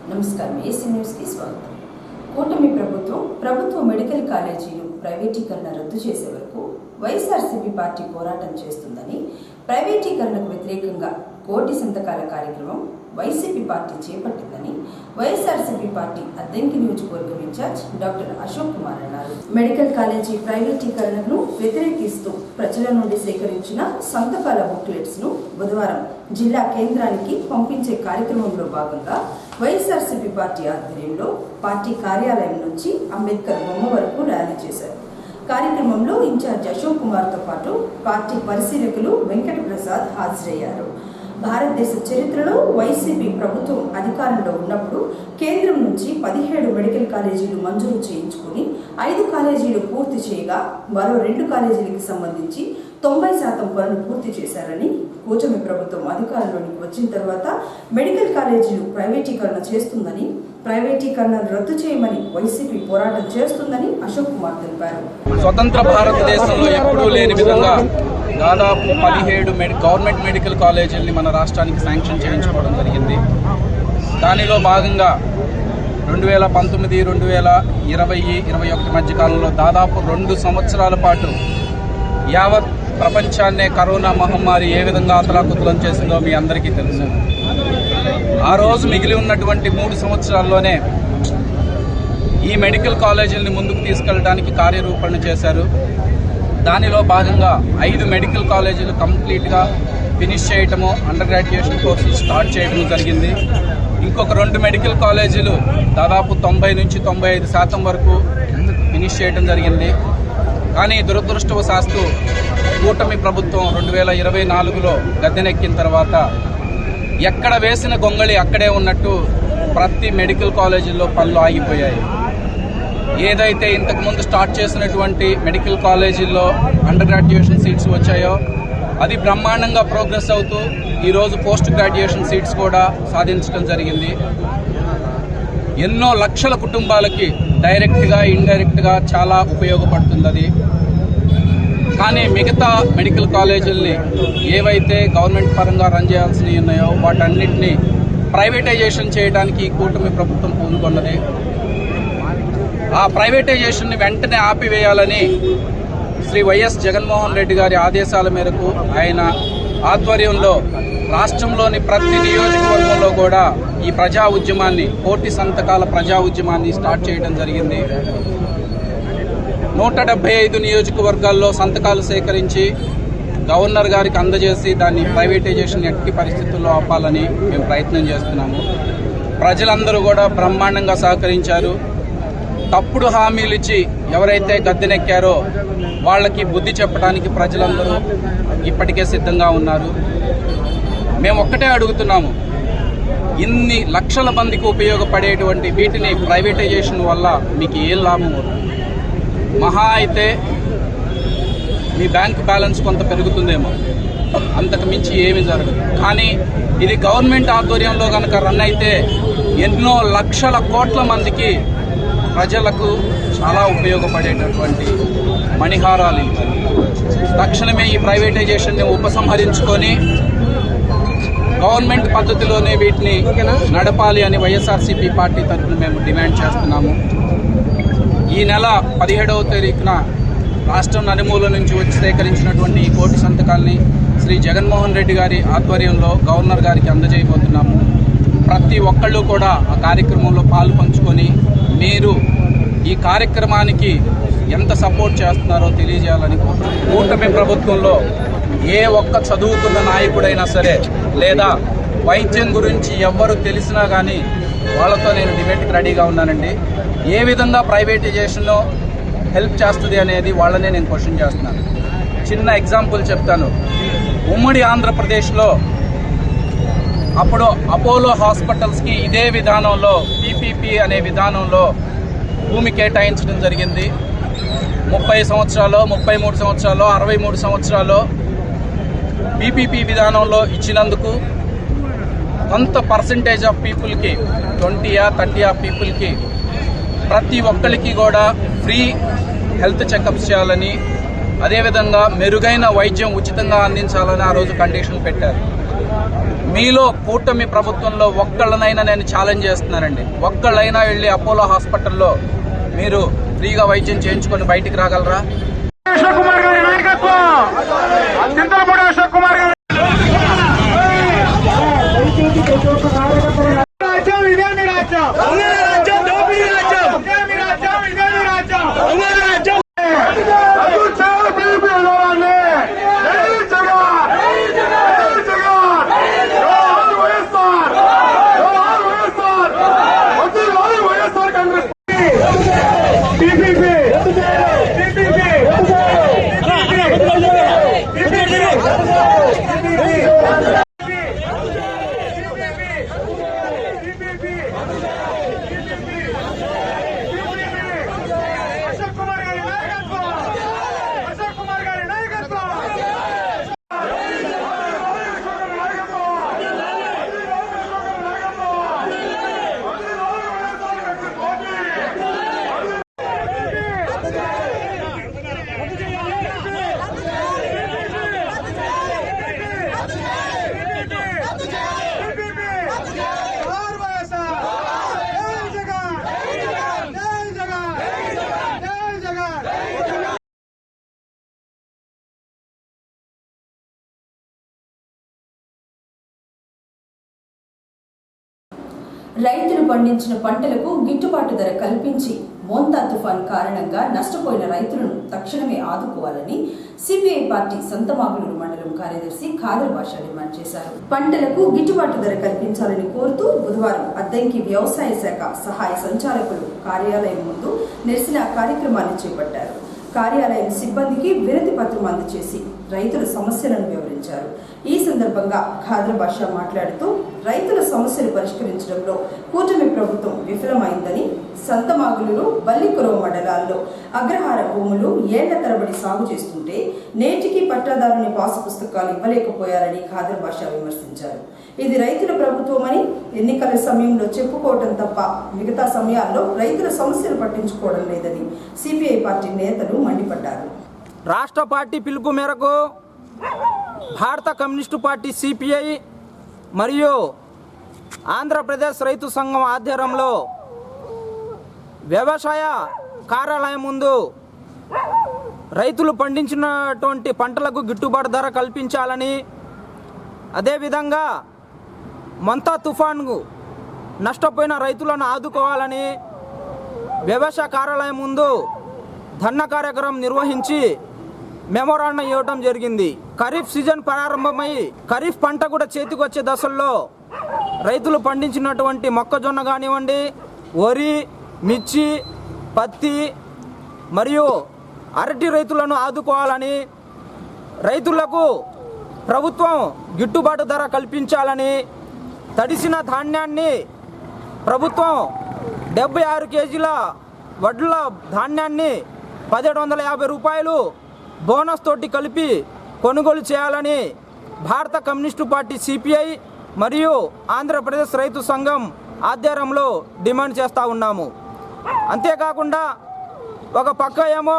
నమస్కారం AC news కి స్వాగతం. కూటమి ప్రభుత్వ మెడికల్ కాలేజీలు ప్రైవేటీకరణ రద్దు చేసే వరకు వైఎస్ఆర్సీపీ పార్టీ పోరాటం చేస్తుందని, ప్రైవేటీకరణకు వ్యతిరేకంగా కోటి సంతకాల కార్యక్రమం వైసీపీ పార్టీ చేపట్టిందని వైఎస్ఆర్సీపీ పార్టీ అద్దంకి నియోజకవర్గం ఇన్ఛార్జ్ డాక్టర్ అశోక్ కుమార్ అన్నారు. మెడికల్ కాలేజీ ప్రైవేటీకరణను వ్యతిరేకిస్తూ ప్రజల నుండి సేకరించిన సంతకాల బుక్లెట్స్ ను బుధవారం జిల్లా కేంద్రానికి పంపించే కార్యక్రమంలో భాగంగా వైఎస్ఆర్సీపీ పార్టీ ఆధ్వర్యంలో పార్టీ కార్యాలయం నుంచి అంబేద్కర్ బొమ్మ వరకు ర్యాలీ చేశారు. కార్యక్రమంలో ఇన్ఛార్జ్ అశోక్ కుమార్ తో పాటు పార్టీ పరిశీలకులు వెంకట ప్రసాద్ హాజరయ్యారు. భారతదేశ చరిత్రలో వైసీపీ ప్రభుత్వం అధికారంలో ఉన్నప్పుడు కేంద్రం నుంచి 17 మెడికల్ కాలేజీలు మంజూరు చేయించుకుని 5 కాలేజీలు పూర్తి చేయగా మరో 2 కాలేజీలకు సంబంధించి 90% పనులు పూర్తి చేశారని, కూటమి ప్రభుత్వం అధికారంలోకి వచ్చిన తర్వాత మెడికల్ కాలేజీలు ప్రైవేటీకరణ చేస్తుందని, ప్రైవేటీకరణ రద్దు చేయమని వైసీపీ పోరాటం చేస్తుందని అశోక్ కుమార్ తెలిపారు. స్వతంత్ర భారతదేశంలో ఎప్పుడూ లేని విధంగా దాదాపు 17 గవర్నమెంట్ మెడికల్ కాలేజీలని మన రాష్ట్రానికి శాంక్షన్ చేయించుకోవడం జరిగింది. దానిలో భాగంగా 2019, 2020, 2021 మధ్యకాలంలో దాదాపు 2 సంవత్సరాల పాటు యావత్ ప్రపంచాన్నే కరోనా మహమ్మారి ఏ విధంగా అతలాకుతలం చేసిందో మీ అందరికీ తెలుసు. ఆ రోజు మిగిలి ఉన్నటువంటి 3 సంవత్సరాల్లోనే ఈ మెడికల్ కాలేజీలని ముందుకు తీసుకెళ్ళడానికి కార్యరూపణ చేశారు. దానిలో భాగంగా 5 మెడికల్ కాలేజీలు కంప్లీట్గా ఫినిష్ చేయటము, అండర్ గ్రాడ్యుయేషన్ కోర్సులు స్టార్ట్ చేయడం జరిగింది. ఇంకొక 2 మెడికల్ కాలేజీలు దాదాపు 90 నుంచి 95% వరకు ఫినిష్ చేయడం జరిగింది. కానీ దురదృష్టవశాత్తు కూటమి ప్రభుత్వం 2024లో గద్దెనెక్కిన తర్వాత ఎక్కడ వేసిన గొంగళి అక్కడే ఉన్నట్టు ప్రతి మెడికల్ కాలేజీల్లో పనులు ఆగిపోయాయి. ఏదైతే ఇంతకుముందు స్టార్ట్ చేసినటువంటి మెడికల్ కాలేజీల్లో అండర్ గ్రాడ్యుయేషన్ సీట్స్ వచ్చాయో అది బ్రహ్మాండంగా ప్రోగ్రెస్ అవుతూ ఈరోజు పోస్ట్ గ్రాడ్యుయేషన్ సీట్స్ కూడా సాధించడం జరిగింది. ఎన్నో లక్షల కుటుంబాలకి డైరెక్ట్గా ఇండైరెక్ట్గా చాలా ఉపయోగపడుతుంది అది. కానీ మిగతా మెడికల్ కాలేజీల్ని ఏవైతే గవర్నమెంట్ పరంగా రన్ చేయాల్సినవి ఉన్నాయో వాటన్నిటినీ ప్రైవేటైజేషన్ చేయడానికి కూటమి ప్రభుత్వం పూనుకున్నది. ఆ ప్రైవేటైజేషన్ని వెంటనే ఆపివేయాలని శ్రీ వైఎస్ జగన్మోహన్ రెడ్డి గారి ఆదేశాల మేరకు ఆయన ఆధ్వర్యంలో రాష్ట్రంలోని ప్రతి నియోజకవర్గంలో కూడా ఈ ప్రజా ఉద్యమాన్ని, కోటి సంతకాల ప్రజా ఉద్యమాన్ని స్టార్ట్ చేయడం జరిగింది. 175 నియోజకవర్గాల్లో సంతకాలు సేకరించి గవర్నర్ గారికి అందజేసి దాన్ని ప్రైవేటైజేషన్ ఎట్టి పరిస్థితుల్లో ఆపాలని మేము ప్రయత్నం చేస్తున్నాము. ప్రజలందరూ కూడా బ్రహ్మాండంగా సహకరించారు. తప్పుడు హామీలు ఇచ్చి ఎవరైతే గద్దెనెక్కారో వాళ్ళకి బుద్ధి చెప్పడానికి ప్రజలందరూ ఇప్పటికే సిద్ధంగా ఉన్నారు. మేము ఒక్కటే అడుగుతున్నాము, ఇన్ని లక్షల మందికి ఉపయోగపడేటువంటి వీటిని ప్రైవేటైజేషన్ వల్ల మీకు ఏం లాభం అవుతుంది? మహా అయితే మీ బ్యాంక్ బ్యాలెన్స్ కొంత పెరుగుతుందేమో, అంతకు మించి ఏమీ జరగదు. కానీ ఇది గవర్నమెంట్ ఆధ్వర్యంలో కనుక రన్ అయితే ఎన్నో లక్షల కోట్ల మందికి, ప్రజలకు చాలా ఉపయోగపడేటటువంటి మణిహారాలు. తక్షణమే ఈ ప్రైవేటైజేషన్ని ఉపసంహరించుకొని గవర్నమెంట్ పద్ధతిలోనే వీటిని నడపాలి అని వైఎస్ఆర్సీపీ పార్టీ తరఫున మేము డిమాండ్ చేస్తున్నాము. ఈ నెల 17వ తారీఖున రాష్ట్రం నలుమూల నుంచి వచ్చి సేకరించినటువంటి ఈ కోటి సంతకాల్ని శ్రీ జగన్మోహన్ రెడ్డి గారి ఆధ్వర్యంలో గవర్నర్ గారికి అందజేయబోతున్నాము. ప్రతి ఒక్కళ్ళు కూడా ఆ కార్యక్రమంలో పాలు పంచుకొని మీరు ఈ కార్యక్రమానికి ఎంత సపోర్ట్ చేస్తున్నారో తెలియజేయాలని కూటమి ప్రభుత్వంలో ఏ ఒక్క చదువుకున్న నాయకుడైనా సరే లేదా వైద్యం గురించి ఎవ్వరు తెలిసినా కానీ వాళ్ళతో నేను డిబేట్కి రెడీగా ఉన్నానండి. ఏ విధంగా ప్రైవేటైజేషన్ హెల్ప్ చేస్తుంది అనేది వాళ్ళనే నేను క్వశ్చన్ చేస్తున్నాను. చిన్న ఎగ్జాంపుల్ చెప్తాను. ఉమ్మడి ఆంధ్రప్రదేశ్లో అప్పుడు అపోలో హాస్పిటల్స్కి ఇదే విధానంలో పీపీపీ అనే విధానంలో భూమి కేటాయించడం జరిగింది. 30 సంవత్సరాలు, 33 సంవత్సరాలు, 63 సంవత్సరాలు పీపీపీ విధానంలో ఇచ్చినందుకు కొంత పర్సంటేజ్ ఆఫ్ పీపుల్కి, 20-30 ఆఫ్ పీపుల్కి ప్రతి ఒక్కరికి కూడా ఫ్రీ హెల్త్ చెకప్స్ చేయాలని, అదేవిధంగా మెరుగైన వైద్యం ఉచితంగా అందించాలని ఆ రోజు కండిషన్ పెట్టారు. మీలో కూటమి ప్రభుత్వంలో ఒక్కళ్ళనైనా నేను ఛాలెంజ్ చేస్తున్నానండి. ఒక్కళ్ళైనా వెళ్ళి అపోలో హాస్పిటల్లో మీరు ఫ్రీగా వైద్యం చేయించుకొని బయటికి రాగలరా? అశోక్ కుమార్ గారి నాయకత్వం, చింతలపూడి అశోక్ కుమార్ గారి రాజ్యం ఇదే మీ రాజ్యం, దోపిడీ రాజ్యం, ఇదే మీ రాజ్యం, ఇదే మీ రాజ్యం, రాజ్యం. రైతులు పండించిన పంటలకు గిట్టుబాటు ధర కల్పించి మోంతా తుఫాన్ కారణంగా నష్టపోయిన రైతులను తక్షణమే ఆదుకోవాలని సిపిఐ పార్టీ సంతమాగులూరు మండలం కార్యదర్శి ఖాదర్ బాషా డిమాండ్ చేశారు. పంటలకు గిట్టుబాటు ధర కల్పించాలని కోరుతూ బుధవారం అద్దంకి వ్యవసాయ శాఖ సహాయ సంచాలకులు కార్యాలయం ముందు నిరసన కార్యక్రమాన్ని చేపట్టారు. కార్యాలయం సిబ్బందికి వినతి పత్రం అందజేసి రైతుల సమస్యలను వివరించారు. ఈ సందర్భంగా ఖాదర్ బాషా మాట్లాడుతూ రైతుల సమస్యలు పరిష్కరించడంలో కూటమి ప్రభుత్వం విఫలమైందని, సంతమాగులూరు, బల్లికురవ మండలాల్లో అగ్రహార భూములు ఏళ్ల తరబడి సాగు చేస్తుంటే నేటికి పట్టాదారుని పాసు పుస్తకాలు ఇవ్వలేకపోయారని ఖాదర్ బాషా విమర్శించారు. ఇది రైతుల ప్రభుత్వమని ఎన్నికల సమయంలో చెప్పుకోవటం తప్ప మిగతా సమయాల్లో రైతుల సమస్యలు పట్టించుకోవడం లేదని సిపిఐ పార్టీ నేతలు మండిపడ్డారు. రాష్ట్ర పార్టీ పిలుపు మేరకు భారత కమ్యూనిస్టు పార్టీ సిపిఐ మరియు ఆంధ్రప్రదేశ్ రైతు సంఘం ఆధ్వర్యంలో వ్యవసాయ కార్యాలయం ముందు రైతులు పండించినటువంటి పంటలకు గిట్టుబాటు ధర కల్పించాలని, అదేవిధంగా మంతా తుఫాన్కు నష్టపోయిన రైతులను ఆదుకోవాలని వ్యవసాయ కార్యాలయం ముందు ధర్నా కార్యక్రమం నిర్వహించి మెమోరాండం ఇవ్వడం జరిగింది. ఖరీఫ్ సీజన్ ప్రారంభమై ఖరీఫ్ పంట కూడా చేతికి వచ్చే దశల్లో రైతులు పండించినటువంటి మొక్కజొన్న కానివ్వండి, వరి, మిర్చి, పత్తి మరియు అరటి రైతులను ఆదుకోవాలని, రైతులకు ప్రభుత్వం గిట్టుబాటు ధర కల్పించాలని, తడిసిన ధాన్యాన్ని ప్రభుత్వం 76 కేజీల వడ్ల ధాన్యాన్ని 1750 రూపాయలు బోనస్ తోటి కలిపి కొనుగోలు చేయాలని భారత కమ్యూనిస్టు పార్టీ సిపిఐ మరియు ఆంధ్రప్రదేశ్ రైతు సంఘం ఆధ్వర్యంలో డిమాండ్ చేస్తూ ఉన్నాము. అంతేకాకుండా ఒక పక్క ఏమో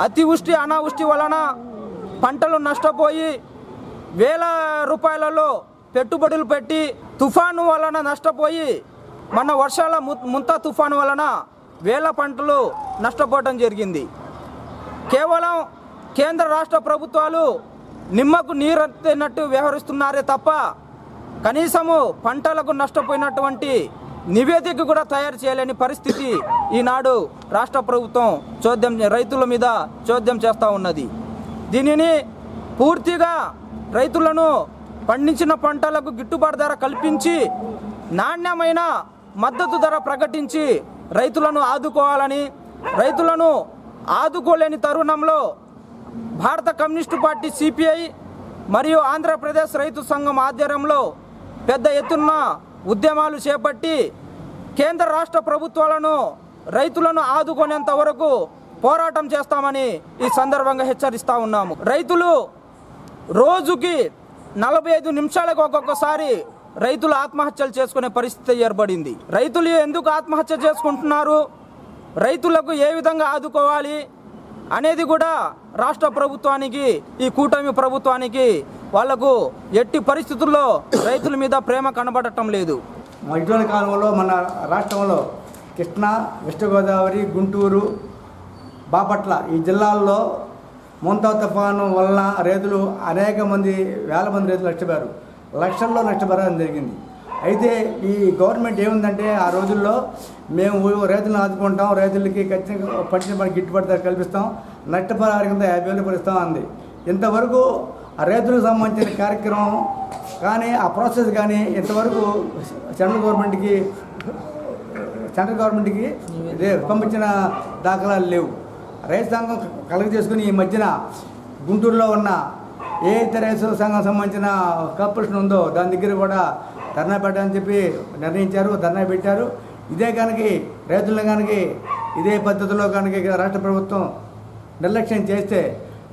అతివృష్టి అనావృష్టి వలన పంటలు నష్టపోయి వేల రూపాయలలో పెట్టుబడులు పెట్టి తుఫాను వలన నష్టపోయి మన వర్షాల ముంతా తుఫాను వలన వేల పంటలు నష్టపోవడం జరిగింది. కేవలం కేంద్ర రాష్ట్ర ప్రభుత్వాలు నిమ్మకు నీరెత్తినట్టు వ్యవహరిస్తున్నారే తప్ప కనీసము పంటలకు నష్టపోయినటువంటి నివేదిక కూడా తయారు చేయలేని పరిస్థితి ఈనాడు రాష్ట్ర ప్రభుత్వం రైతుల మీద చోద్యం చేస్తూ ఉన్నది. దీనిని పూర్తిగా రైతులను పండించిన పంటలకు గిట్టుబాటు ధర కల్పించి నాణ్యమైన మద్దతు ధర ప్రకటించి రైతులను ఆదుకోవాలని, రైతులను ఆదుకోలేని తరుణంలో భారత కమ్యూనిస్టు పార్టీ సిపిఐ మరియు ఆంధ్రప్రదేశ్ రైతు సంఘం ఆధ్వర్యంలో పెద్ద ఎత్తున ఉద్యమాలు చేపట్టి కేంద్ర రాష్ట్ర ప్రభుత్వాలను రైతులను ఆదుకునేంత వరకు పోరాటం చేస్తామని ఈ సందర్భంగా హెచ్చరిస్తూ ఉన్నాము. రైతులు రోజుకి 45 నిమిషాలకు ఒక్కొక్కసారి రైతులు ఆత్మహత్యలు చేసుకునే పరిస్థితి ఏర్పడింది. రైతులు ఎందుకు ఆత్మహత్య చేసుకుంటున్నారు, రైతులకు ఏ విధంగా ఆదుకోవాలి అనేది కూడా రాష్ట్ర ప్రభుత్వానికి, ఈ కూటమి ప్రభుత్వానికి వాళ్లకు ఎట్టి పరిస్థితుల్లో రైతుల మీద ప్రేమ కనబడటం లేదు. ఇటీవల కాలంలో మన రాష్ట్రంలో కృష్ణా, వెస్ట్ గోదావరి, గుంటూరు, బాపట్ల ఈ జిల్లాల్లో మోంతా తుఫాను వలన రైతులు అనేక మంది, వేల మంది రైతులు నష్టపోయారు, లక్షల్లో నష్టపోవడం జరిగింది. అయితే ఈ గవర్నమెంట్ ఏముందంటే ఆ రోజుల్లో మేము రైతులను ఆదుకుంటాం, రైతులకి ఖచ్చితంగా పట్టిన పని గిట్టుబాటు ధర కల్పిస్తాం, నష్టపరిహారం కింద 50,000 పరిస్తాం అంది. ఇంతవరకు ఆ రైతులకు సంబంధించిన కార్యక్రమం కానీ ఆ ప్రాసెస్ కానీ ఇంతవరకు సెంట్రల్ గవర్నమెంట్కి పంపించిన దాఖలాలు లేవు. రైతు సంఘం కలెక్ట్ చేసుకుని ఈ మధ్యన గుంటూరులో ఉన్న ఏ అయితే రైతు సంఘం సంబంధించిన కార్పొరేషన్ ఉందో దాని దగ్గర కూడా ధర్నా పెట్టాలని చెప్పి నిర్ణయించారు, ధర్నా పెట్టారు. ఇదే కనుక రైతులను కనుక ఇదే పద్ధతిలో కనుక రాష్ట్ర ప్రభుత్వం నిర్లక్ష్యం చేస్తే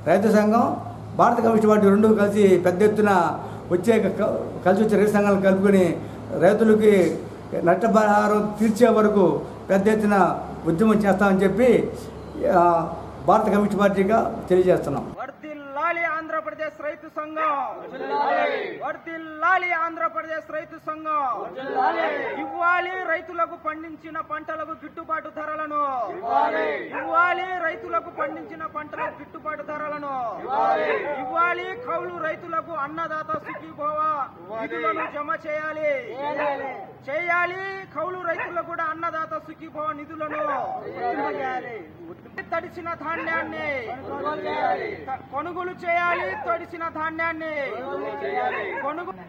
రైతు సంఘం, భారత కమ్యూనిస్ట్ పార్టీ రెండు కలిసి పెద్ద ఎత్తున కలిసి వచ్చే రైతు సంఘాలను కలుపుకొని రైతులకి నష్టపరిహారం తీర్చే వరకు పెద్ద ఎత్తున ఉద్యమం చేస్తామని చెప్పి భారత కమ్యూనిస్ట్ పార్టీగా తెలియజేస్తున్నాం. వర్ధిల్లాలి ఆంధ్రప్రదేశ్ రైతు సంఘం, వర్ధిల్లాలి ఆంధ్రప్రదేశ్ రైతు సంఘం. ఇవ్వాలి రైతులకు పండించిన పంటలకు గిట్టుబాటు ధరలను, ఇవ్వాలి రైతులకు పండించిన పంటలకు గిట్టుబాటు ధరలను, ఇవ్వాలి కౌలు రైతులకు అన్నదాత సుఖీభవ నిధులను జమ చేయాలి, కౌలు రైతులకు కూడా అన్నదాత సుఖీభవ నిధులను తడిసిన ధాన్యాన్ని కొనుగోలు చేయాలి, తడిసిన ధాన్యాన్ని కొనుగోలు.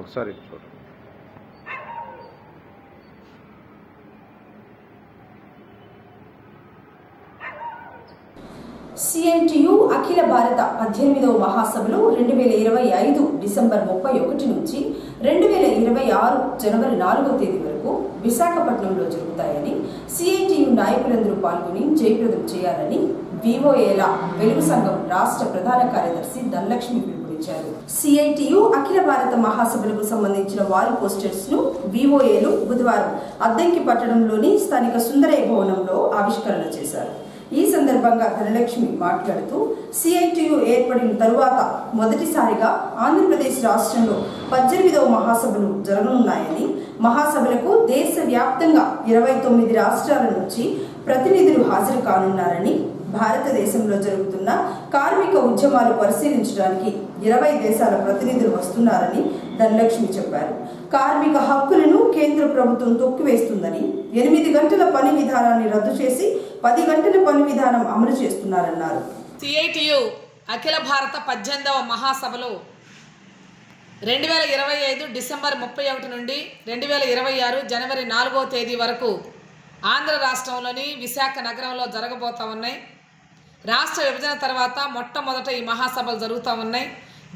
ఒకసారి చూడండి. సిఐటియు అఖిల భారత 18వ మహాసభలు 2025 డిసెంబర్ 31 నుంచి 2026 జనవరి 4వ తేదీ వరకు విశాఖపట్నంలో జరుగుతాయని, సిఐటియు నాయకులందరూ పాల్గొని జయప్రదం చేయాలని వివోఏల వెలుగు సంఘం రాష్ట్ర ప్రధాన కార్యదర్శి ధనలక్ష్మి పిలుపునిచ్చారు. సిఐటియు అఖిల భారత మహాసభలకు సంబంధించిన వాల్ పోస్టర్స్ ను వివోఏలు బుధవారం అద్దంకి పట్టణంలోని స్థానిక సుందరయ్య భవనంలో ఆవిష్కరణ చేశారు. ఈ సందర్భంగా ధనలక్ష్మి మాట్లాడుతూ, సిఐటియు ఏర్పడిన తరువాత మొదటిసారిగా ఆంధ్రప్రదేశ్ రాష్ట్రంలో 18వ మహాసభలు జరగనున్నాయని, మహాసభలకు దేశవ్యాప్తంగా 29 రాష్ట్రాల నుంచి ప్రతినిధులు హాజరు కానున్నారని, భారతదేశంలో జరుగుతున్న కార్మిక ఉద్యమాలు పరిశీలించడానికి 20 దేశాల ప్రతినిధులు వస్తున్నారని ధనలక్ష్మి చెప్పారు. కార్మిక హక్కులను కేంద్ర ప్రభుత్వం తొక్కివేస్తుందని, 8 గంటల పని విధానాన్ని రద్దు చేసి 10 గంటల పని విధానం అమలు చేస్తున్నారన్నారు. సిఐటియు అఖిల భారత 18వ మహాసభలు 2025 డిసెంబర్ 31 నుండి 2026 జనవరి 4వ తేదీ వరకు ఆంధ్ర రాష్ట్రంలోని విశాఖ నగరంలో జరగబోతా ఉన్నాయి. రాష్ట్ర విభజన తర్వాత మొట్టమొదట ఈ మహాసభలు జరుగుతూ ఉన్నాయి.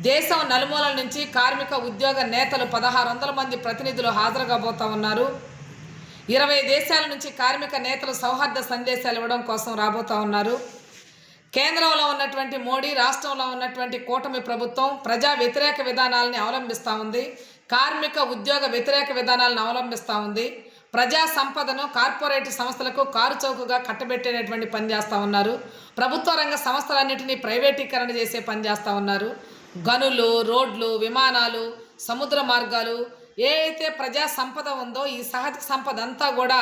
దేశం నలుమూలల నుంచి కార్మిక ఉద్యోగ నేతలు 1600 మంది ప్రతినిధులు హాజరు కాబోతా ఉన్నారు. 20 దేశాల నుంచి కార్మిక నేతలు సౌహార్ద సందేశాలు ఇవ్వడం కోసం రాబోతా ఉన్నారు. కేంద్రంలో ఉన్నటువంటి మోడీ, రాష్ట్రంలో ఉన్నటువంటి కూటమి ప్రభుత్వం ప్రజా వ్యతిరేక విధానాలని అవలంబిస్తూ ఉంది, కార్మిక ఉద్యోగ వ్యతిరేక విధానాలను అవలంబిస్తూ ఉంది. ప్రజా సంపదను కార్పొరేట్ సంస్థలకు కారు చౌకగా కట్టబెట్టేటటువంటి పని చేస్తూ ఉన్నారు. ప్రభుత్వ రంగ సంస్థలన్నింటినీ ప్రైవేటీకరణ చేసే పని చేస్తూ ఉన్నారు. గనులు, రోడ్లు, విమానాలు, సముద్ర మార్గాలు, ఏ అయితే ప్రజా సంపద ఉందో ఈ సహజ సంపద అంతా కూడా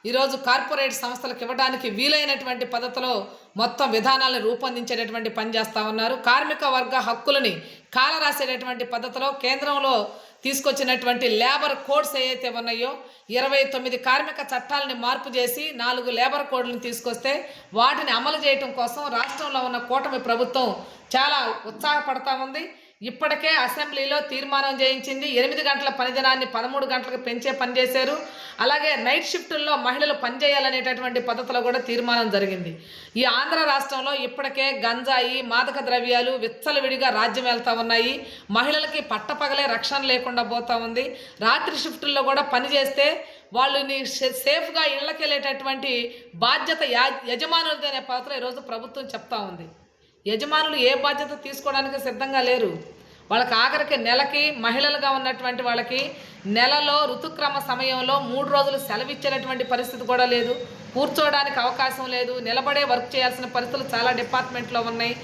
ఈరోజు కార్పొరేట్ సంస్థలకు ఇవ్వడానికి వీలైనటువంటి పద్ధతిలో మొత్తం విధానాలను రూపొందించేటటువంటి పని చేస్తూ ఉన్నారు. కార్మిక వర్గ హక్కులని కాలరాసేటటువంటి పద్ధతిలో కేంద్రంలో తీసుకొచ్చినటువంటి లేబర్ కోడ్స్ ఏవైతే ఉన్నాయో 29 కార్మిక చట్టాలని మార్పు చేసి 4 లేబర్ కోడ్లను తీసుకొస్తే వాటిని అమలు చేయడం కోసం రాష్ట్రంలో ఉన్న కూటమి ప్రభుత్వం చాలా ఉత్సాహపడతా ఉంది. ఇప్పటికే అసెంబ్లీలో తీర్మానం చేయించింది. 8 గంటల పనిదినాన్ని 13 గంటలకు పెంచే పని చేశారు. అలాగే నైట్ షిఫ్టుల్లో మహిళలు పనిచేయాలనేటటువంటి పద్ధతిలో కూడా తీర్మానం జరిగింది. ఈ ఆంధ్ర రాష్ట్రంలో ఇప్పటికే గంజాయి, మాదక ద్రవ్యాలు విచ్చలవిడిగా రాజ్యం వెళ్తూ ఉన్నాయి. మహిళలకి పట్టపగలే రక్షణ లేకుండా పోతూ ఉంది. రాత్రి షిఫ్టుల్లో కూడా పనిచేస్తే వాళ్ళని సేఫ్గా ఇళ్ళకి వెళ్ళేటటువంటి బాధ్యత యజమానులది అనే పద్ధతిలో ఈరోజు ప్రభుత్వం చెప్తా ఉంది. యజమానులు ఏ బాధ్యత తీసుకోవడానికి సిద్ధంగా లేరు. వాళ్ళకి ఆఖరికి నెలకి మహిళలుగా ఉన్నటువంటి వాళ్ళకి నెలలో ఋతుక్రమ సమయంలో 3 రోజులు సెలవు ఇచ్చేటటువంటి పరిస్థితి కూడా లేదు. కూర్చోవడానికి అవకాశం లేదు. నిలబడే వర్క్ చేయాల్సిన పరిస్థితులు చాలా డిపార్ట్మెంట్లో ఉన్నాయి.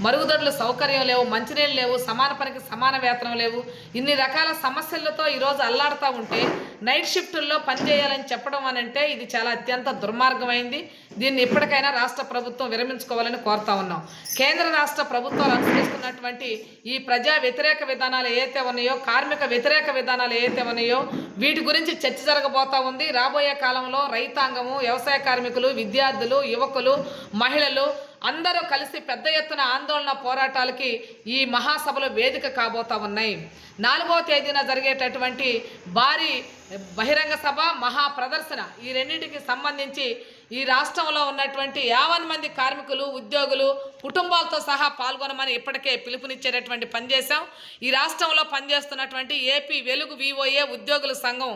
మరుగుదొడ్లు సౌకర్యం లేవు, మంచినీళ్ళు లేవు, సమాన పనికి సమాన వేతనం లేవు. ఇన్ని రకాల సమస్యలతో ఈరోజు అల్లాడుతూ ఉంటే నైట్ షిఫ్టుల్లో పనిచేయాలని చెప్పడం అనంటే ఇది చాలా అత్యంత దుర్మార్గమైంది. దీన్ని ఇప్పటికైనా రాష్ట్ర ప్రభుత్వం విరమించుకోవాలని కోరుతా ఉన్నాం. కేంద్ర రాష్ట్ర ప్రభుత్వాలు అనుసరిస్తున్నటువంటి ఈ ప్రజా వ్యతిరేక విధానాలు ఏవైతే ఉన్నాయో, కార్మిక వ్యతిరేక విధానాలు ఏవైతే ఉన్నాయో వీటి గురించి చర్చ జరగబోతా ఉంది. రాబోయే కాలంలో రైతాంగము, వ్యవసాయ కార్మికులు, విద్యార్థులు, యువకులు, మహిళలు అందరూ కలిసి పెద్ద ఎత్తున ఆందోళన పోరాటాలకి ఈ మహాసభలు వేదిక కాబోతా ఉన్నాయి. 4వ తేదీన జరిగేటటువంటి భారీ బహిరంగ సభ, మహా ప్రదర్శన ఈ రెండింటికి సంబంధించి ఈ రాష్ట్రంలో ఉన్నటువంటి 50 మంది కార్మికులు, ఉద్యోగులు కుటుంబాలతో సహా పాల్గొనమని ఇప్పటికే పిలుపునిచ్చేటటువంటి పనిచేశాం. ఈ రాష్ట్రంలో పనిచేస్తున్నటువంటి ఏపీ వెలుగు విఓఏ ఉద్యోగుల సంఘం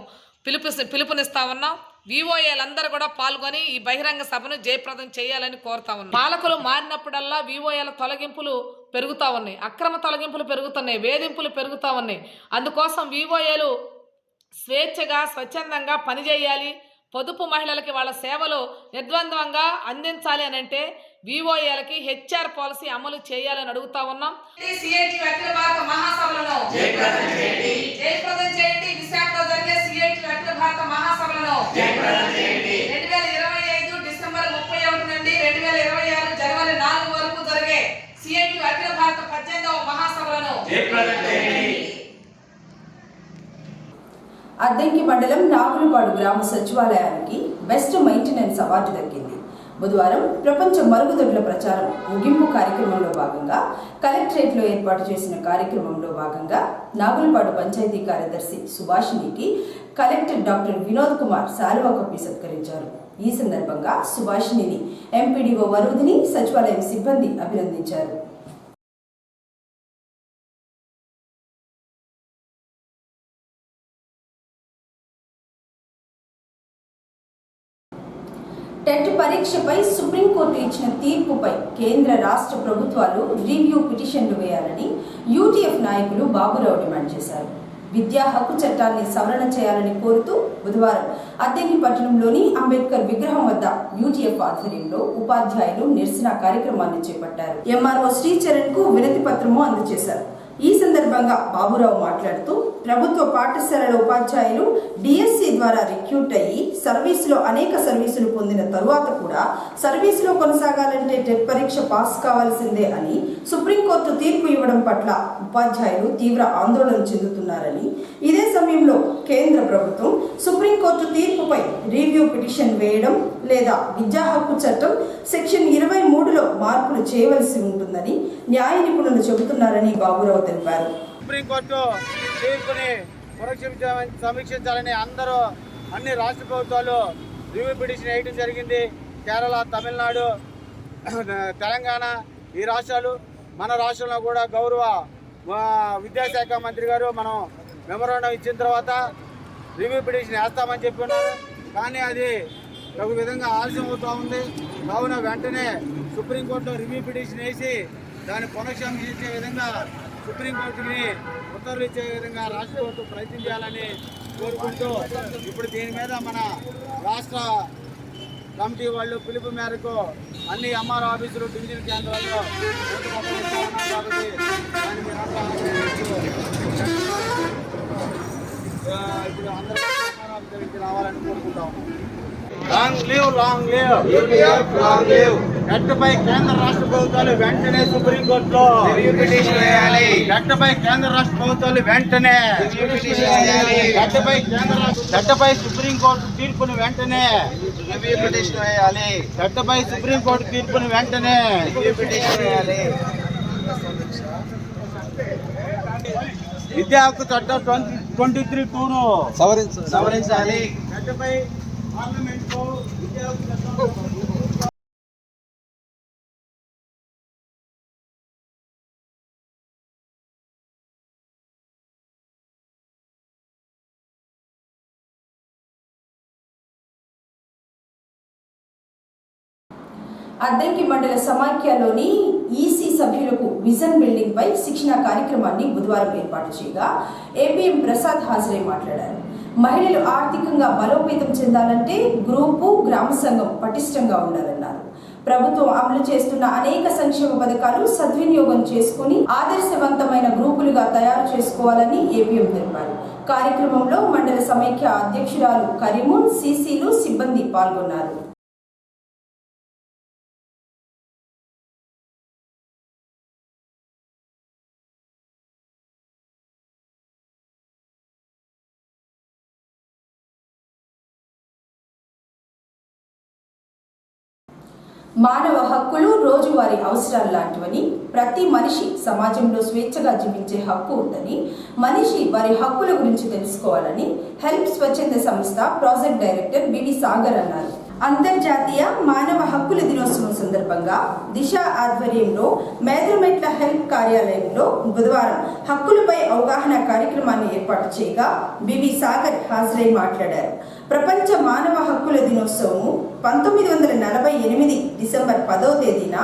పిలుపునిస్తా ఉన్నాం. విఓఏలందరూ కూడా పాల్గొని ఈ బహిరంగ సభను జయప్రదం చేయాలని కోరుతా ఉన్నాం. పాలకులు మారినప్పుడల్లా విఓఏల తొలగింపులు పెరుగుతూ ఉన్నాయి, అక్రమ తొలగింపులు పెరుగుతున్నాయి, వేధింపులు పెరుగుతూ ఉన్నాయి. అందుకోసం విఓఏలు స్వేచ్ఛగా స్వచ్ఛందంగా పనిచేయాలి. పొదుపు మహిళలకి వాళ్ళ సేవలు నిర్ద్వంద్వంగా అందించాలి అని అంటే విఓఏలకి హెచ్ఆర్ పాలసీ అమలు చేయాలని అడుగుతా ఉన్నాం. జయప్రదం చేయండి. విశాఖలో జరిగే సిఐటి అఖిల భారత మహాసభలను 2025 డిసెంబర్ 31 నుండి 2026 జనవరి 4 వరకు జరిగే సిఐటి అఖిల భారత 18వ మహాసభలను అద్దంకి మండలం నాగులపాడు గ్రామ సచివాలయానికి బెస్ట్ మెయింటెనెన్స్ అవార్డు దక్కింది. బుధవారం ప్రపంచ మరుగుదొడ్ల ప్రచారం ముగింపు కార్యక్రమంలో భాగంగా కలెక్టరేట్లో ఏర్పాటు చేసిన కార్యక్రమంలో భాగంగా నాగులపాడు పంచాయతీ కార్యదర్శి సుభాషిణికి కలెక్టర్ డాక్టర్ వినోద్ కుమార్ శాలువా కప్పి సత్కరించారు. ఈ సందర్భంగా సుభాషిణిని ఎంపీడీఓ వరుదిని సచివాలయం సిబ్బంది అభినందించారు. టెట్ పరీక్షపై సుప్రీంకోర్టు ఇచ్చిన తీర్పుపై కేంద్ర రాష్ట్ర ప్రభుత్వాలు రివ్యూ పిటిషన్లు వేయాలని యూటీఎఫ్ నాయకులు బాబురావు డిమాండ్ చేశారు. విద్యా హక్కు చట్టాన్ని సవరణ చేయాలని కోరుతూ బుధవారం అద్దెంకి పట్టణంలోని అంబేద్కర్ విగ్రహం వద్ద యూటీఎఫ్ ఆధ్వర్యంలో ఉపాధ్యాయులు నిరసన కార్యక్రమాన్ని చేపట్టారు. ఎంఆర్ఓ శ్రీచరణ్ కు వినతి పత్రము అందజేశారు. ఈ సందర్భంగా బాబురావు మాట్లాడుతూ ప్రభుత్వ పాఠశాలల ఉపాధ్యాయులు డిఎస్సి ద్వారా రిక్రూట్ అయ్యి సర్వీసులో అనేక సర్వీసులు పొందిన తరువాత కూడా సర్వీసులో కొనసాగాలంటే టెట్ పరీక్ష పాస్ కావాల్సిందే అని సుప్రీంకోర్టు తీర్పు ఇవ్వడం పట్ల ఉపాధ్యాయులు తీవ్ర ఆందోళన చెందుతున్నారని, ఇదే సమయంలో కేంద్ర ప్రభుత్వం సుప్రీంకోర్టు తీర్పుపై రివ్యూ పిటిషన్ వేయడం లేదా విద్యా హక్కు చట్టం సెక్షన్ 23లో మార్పులు చేయవలసి ఉంటుందని న్యాయ నిపుణులు చెబుతున్నారని బాబురావు తెలిపారు. సుప్రీంకోర్టు తీర్పుని సమీక్షించాలని అన్ని రాష్ట్ర ప్రభుత్వాలు రివ్యూ పిటిషన్ వేయడం జరిగింది. కేరళ, తమిళనాడు, తెలంగాణ ఈ రాష్ట్రాలు, మన రాష్ట్రంలో కూడా గౌరవ విద్యాశాఖ మంత్రి గారు మనం మెమోరాండం ఇచ్చిన తర్వాత రివ్యూ పిటిషన్ వేస్తామని చెప్పి ఉన్నారు. కానీ అది ఒక విధంగా ఆలస్యం అవుతూ ఉంది. కావున వెంటనే సుప్రీంకోర్టులో రివ్యూ పిటిషన్ వేసి దాన్ని పునఃసమీక్షించే విధంగా సుప్రీంకోర్టుని ఉత్తర్వులు ఇచ్చే విధంగా రాష్ట్ర ప్రభుత్వం ప్రయత్నం చేయాలని కోరుకుంటూ ఇప్పుడు దీని మీద మన రాష్ట్ర కమిటీ వాళ్ళు పిలుపు మేరకు అన్ని ఎంఆర్ఓ ఆఫీసులు, డివిజన్ కేంద్రాల్లో కాబట్టి ఇప్పుడు అందరూ ఎంఆర్ఓ ఆఫీసర్కి రావాలని కోరుకుంటాం. లాంగ్ లీవ్ టెట్పై కేంద్ర రాష్ట్ర ప్రభుత్వాలు వెంటనే సుప్రీంకోర్టులో టెట్పై కేంద్ర రాష్ట్ర ప్రభుత్వాలు వెంటనే టెట్పై సుప్రీంకోర్టు తీర్పును వెంటనే టెట్పై సుప్రీంకోర్టు తీర్పును వెంటనే విద్యా హక్కు చట్టం 23(2)ను సవరించాలి. టెట్పై పార్లమెంట్లో విద్యా హక్కు చట్టం అద్దంకి మండల సమాఖ్యలోని ఈసీ సభ్యులకు విజన్ బిల్డింగ్ పై శిక్షణ కార్యక్రమాన్ని బుధవారం ఏర్పాటు చేయగా ఏపీఎం ప్రసాద్ హాజరై మాట్లాడారు. మహిళలు ఆర్థికంగా బలోపేతం చెందాలంటే గ్రూపు, గ్రామ సంఘం పటిష్టంగా ఉండాలన్నారు. ప్రభుత్వం అమలు చేస్తున్న అనేక సంక్షేమ పథకాలు సద్వినియోగం చేసుకుని ఆదర్శవంతమైన గ్రూపులుగా తయారు చేసుకోవాలని ఏపీఎం తెలిపారు. కార్యక్రమంలో మండల సమైక్య అధ్యక్షురాలు కరీమున్, సీసీలు, సిబ్బంది పాల్గొన్నారు. మానవ హక్కులు రోజువారీ అవసరాలు లాంటివని, ప్రతి మనిషి సమాజంలో స్వేచ్ఛగా జీవించే హక్కు ఉందని, మనిషి వారి హక్కుల గురించి తెలుసుకోవాలని హెల్ప్ స్వచ్ఛంద సంస్థ ప్రాజెక్ట్ డైరెక్టర్ బివి సాగర్ అన్నారు. అంతర్జాతీయ మానవ హక్కుల దినోత్సవం సందర్భంగా దిశ ఆధ్వర్యంలో మేదరమెట్ల హెల్ప్ కార్యాలయంలో బుధవారం హక్కులపై అవగాహన కార్యక్రమాన్ని ఏర్పాటు చేయగా బివి సాగర్ హాజరై మాట్లాడారు. ప్రపంచ మానవ హక్కుల దినోత్సవం 1948 డిసెంబర్ 10వ తేదీన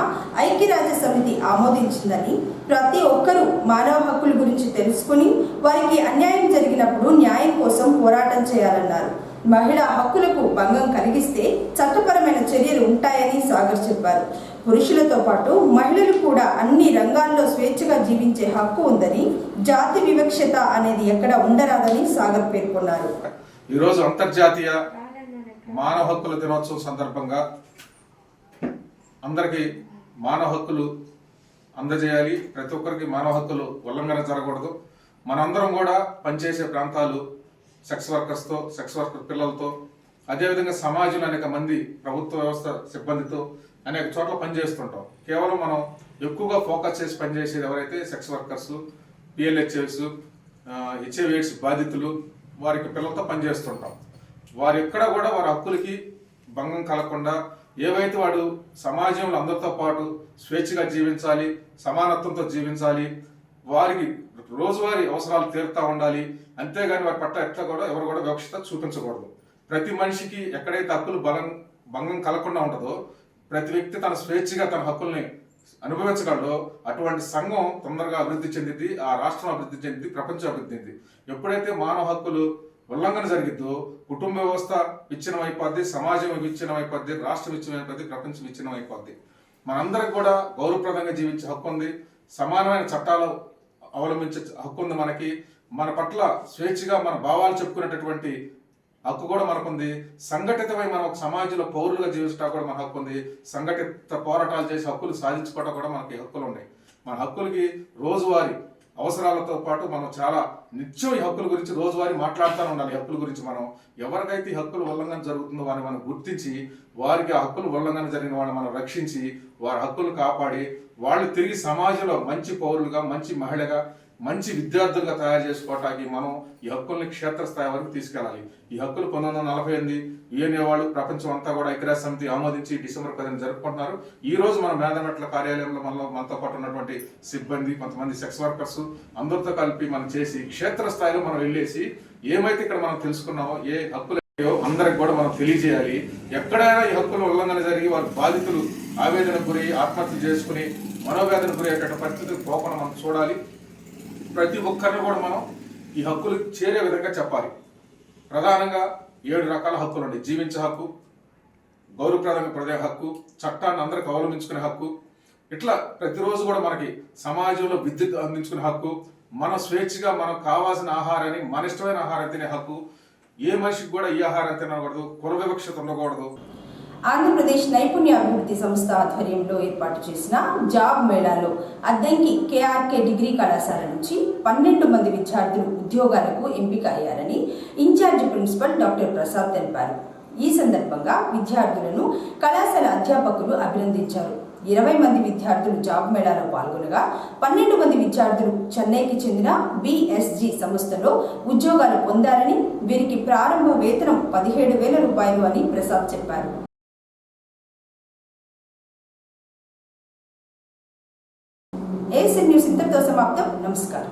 ఐక్యరాజ్య సమితి ఆమోదించిందని, ప్రతి ఒక్కరూ మానవ హక్కుల గురించి తెలుసుకుని వారికి అన్యాయం జరిగినప్పుడు న్యాయం కోసం పోరాటం చేయాలన్నారు. మహిళా హక్కులకు భంగం కలిగిస్తే చట్టపరమైన చర్యలు ఉంటాయని సాగర్ చెప్పారు. పురుషులతో పాటు మహిళలు కూడా అన్ని రంగాల్లో స్వేచ్ఛగా జీవించే హక్కు ఉందని, జాతి వివక్షత అనేది ఎక్కడ ఉండరాదని సాగర్ పేర్కొన్నారు. ఈరోజు అంతర్జాతీయ మానవ హక్కుల దినోత్సవం సందర్భంగా అందరికీ మానవ హక్కులు అందజేయాలి. ప్రతి ఒక్కరికి మానవ హక్కులు ఉల్లంఘన జరగకూడదు. మనందరం కూడా పనిచేసే ప్రాంతాలు సెక్స్ వర్కర్స్తో, సెక్స్ వర్కర్ పిల్లలతో, అదేవిధంగా సమాజంలో అనేక మంది ప్రభుత్వ వ్యవస్థ సిబ్బందితో అనేక చోట్ల పనిచేస్తుంటాం. కేవలం మనం ఎక్కువగా ఫోకస్ చేసి పనిచేసేది ఎవరైతే సెక్స్ వర్కర్స్, PLHS, HIV/AIDS బాధితులు, వారికి పిల్లలతో పనిచేస్తుంటాం. వారు ఎక్కడ కూడా వారి హక్కులకి భంగం కలగకుండా, ఏవైతే వాడు సమాజంలో అందరితో పాటు స్వేచ్ఛగా జీవించాలి, సమానత్వంతో జీవించాలి, వారికి రోజువారీ అవసరాలు తీరుతూ ఉండాలి. అంతేగాని వారి పట్ల ఎట్లా కూడా ఎవరు కూడా వివక్షత చూపించకూడదు. ప్రతి మనిషికి ఎక్కడైతే హక్కులు భంగం కలగకుండా ఉంటుందో, ప్రతి వ్యక్తి తన స్వేచ్ఛగా తన హక్కుల్ని అనుభవించగలడో అటువంటి సంఘం తొందరగా అభివృద్ధి చెందింది, ఆ రాష్ట్రం అభివృద్ధి చెందింది, ప్రపంచం అభివృద్ధి చెందింది. ఎప్పుడైతే మానవ హక్కులు ఉల్లంఘన జరిగిద్దో కుటుంబ వ్యవస్థ విచ్ఛిన్నం అయిపోద్ది, సమాజం విచ్ఛిన్నం అయిపోద్ది, రాష్ట్రం విచ్ఛిన్నం అయిపోద్ది, ప్రపంచం విచ్ఛిన్నం అయిపోద్ది. మనందరికి కూడా గౌరవప్రదంగా జీవించే హక్కు ఉంది, సమానమైన చట్టాలు అవలంబించే హక్కు ఉంది. మనకి మన పట్ల స్వేచ్ఛగా మన భావాలు చెప్పుకునేటటువంటి హక్కు కూడా మనకుంది. సంఘటితమై మనం ఒక సమాజంలో పౌరులుగా జీవించడం కూడా మన హక్కు ఉంది. సంఘటిత పోరాటాలు చేసి హక్కులు సాధించుకోవడం కూడా మనకి హక్కులు ఉన్నాయి. మన హక్కులకి రోజువారీ అవసరాలతో పాటు మనం చాలా నిత్యం ఈ హక్కుల గురించి రోజువారీ మాట్లాడుతూ ఉండాలి. హక్కుల గురించి మనం ఎవరికైతే ఈ హక్కులు ఉల్లంఘన జరుగుతుందో వారిని మనం గుర్తించి, వారికి ఆ హక్కులు ఉల్లంఘన జరిగిన వాళ్ళని మనం రక్షించి, వారి హక్కులు కాపాడి, వాళ్ళు తిరిగి సమాజంలో మంచి పౌరులుగా, మంచి మహిళగా, మంచి విద్యార్థులుగా తయారు చేసుకోవటానికి మనం ఈ హక్కుల్ని క్షేత్రస్థాయి వరకు తీసుకెళ్ళాలి. ఈ హక్కులు 1948 UN వాళ్ళు ప్రపంచం అంతా కూడా ఐక్యరాజ్య సమితి ఆమోదించి డిసెంబర్ 10 జరుపుకుంటున్నారు. ఈ రోజు మన మేదమెట్ల కార్యాలయంలో మనతో పాటు ఉన్నటువంటి సిబ్బంది, కొంతమంది సెక్స్ వర్కర్స్ అందరితో కలిపి మనం చేసి క్షేత్రస్థాయిలో మనం వెళ్ళేసి ఏమైతే ఇక్కడ మనం తెలుసుకున్నామో, ఏ హక్కులు అందరికి కూడా మనం తెలియజేయాలి. ఎక్కడైనా ఈ హక్కుల ఉల్లంఘన జరిగి వారి బాధితులు ఆవేదనకు గురి, ఆత్మహత్య చేసుకుని మనోవేదన గురయ్యేట పరిస్థితికి పోకుండా మనం చూడాలి. ప్రతి ఒక్కరిని కూడా మనం ఈ హక్కులు చేరే విధంగా చెప్పాలి. ప్రధానంగా 7 రకాల హక్కులు ఉన్నాయి. జీవించే హక్కు, గౌరవప్రదంగా ప్రదే హక్కు, చట్టాన్ని అందరికి అవలంబించుకునే హక్కు, ఇట్లా ప్రతిరోజు కూడా మనకి సమాజంలో విద్యుత్ అందించుకునే హక్కు, మన స్వేచ్ఛగా మనకు కావాల్సిన ఆహారాన్ని, మన ఇష్టమైన ఆహారం తినే హక్కు, ఏ మనిషికి కూడా ఈ ఆహారం తినకూడదు, కుల వివక్షత ఉండకూడదు. ఆంధ్రప్రదేశ్ నైపుణ్య అభివృద్ధి సంస్థ ఆధ్వర్యంలో ఏర్పాటు చేసిన జాబ్ మేళాలో అద్దంకి KRK డిగ్రీ కళాశాల నుంచి 12 మంది విద్యార్థులు ఉద్యోగాలకు ఎంపిక అయ్యారని ఇన్ఛార్జి ప్రిన్సిపల్ డాక్టర్ ప్రసాద్ తెలిపారు. ఈ సందర్భంగా విద్యార్థులను కళాశాల అధ్యాపకులు అభినందించారు. 20 మంది విద్యార్థులు జాబ్ మేళాలో పాల్గొనగా 12 మంది విద్యార్థులు చెన్నైకి చెందిన BSG సంస్థలో ఉద్యోగాలు పొందారని, వీరికి ప్రారంభ వేతనం 17,000 రూపాయలు అని ప్రసాద్ చెప్పారు. ఏసీ న్యూస్ ఇంతటితో సమాప్తం. నమస్కారం.